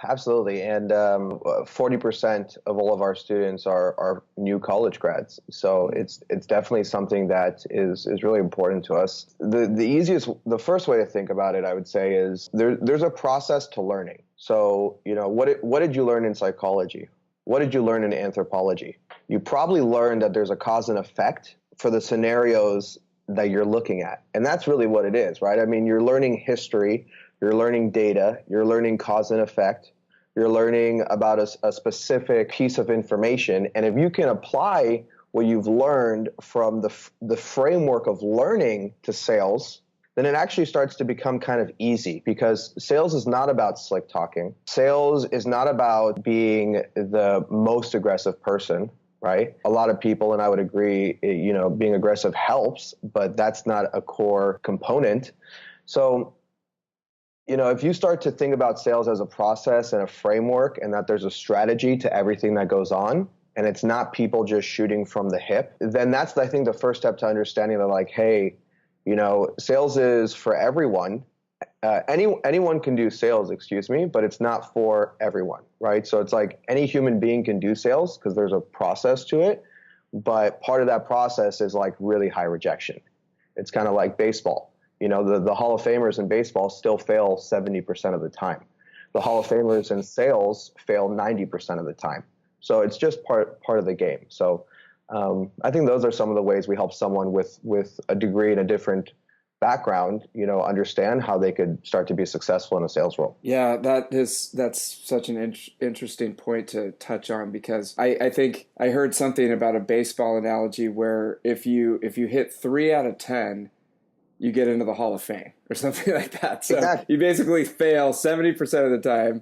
absolutely. And 40% of all of our students are new college grads. So it's definitely something that is really important to us. The first way to think about it, I would say, is there's a process to learning. So, what did you learn in psychology? What did you learn in anthropology? You probably learned that there's a cause and effect for the scenarios that you're looking at. And that's really what it is, right? I mean, you're learning history, you're learning data, you're learning cause and effect, you're learning about a specific piece of information. And if you can apply what you've learned from the framework of learning to sales, then it actually starts to become kind of easy, because sales is not about slick talking. Sales is not about being the most aggressive person, right? A lot of people, and I would agree, being aggressive helps, but that's not a core component. So, if you start to think about sales as a process and a framework, and that there's a strategy to everything that goes on, and it's not people just shooting from the hip, then that's, I think, the first step to understanding that, like, hey, sales is for everyone. Anyone can do sales, but it's not for everyone, right? So it's like any human being can do sales because there's a process to it, but part of that process is like really high rejection. It's kind of like baseball. The Hall of Famers in baseball still fail 70% of the time. The Hall of Famers in sales fail 90% of the time. So it's just part of the game. So I think those are some of the ways we help someone with a degree in a different background, understand how they could start to be successful in a sales role. Yeah, that's such an interesting point to touch on, because I think I heard something about a baseball analogy where if you hit 3 out of 10, you get into the Hall of Fame or something like that. So Exactly. you basically fail 70% of the time,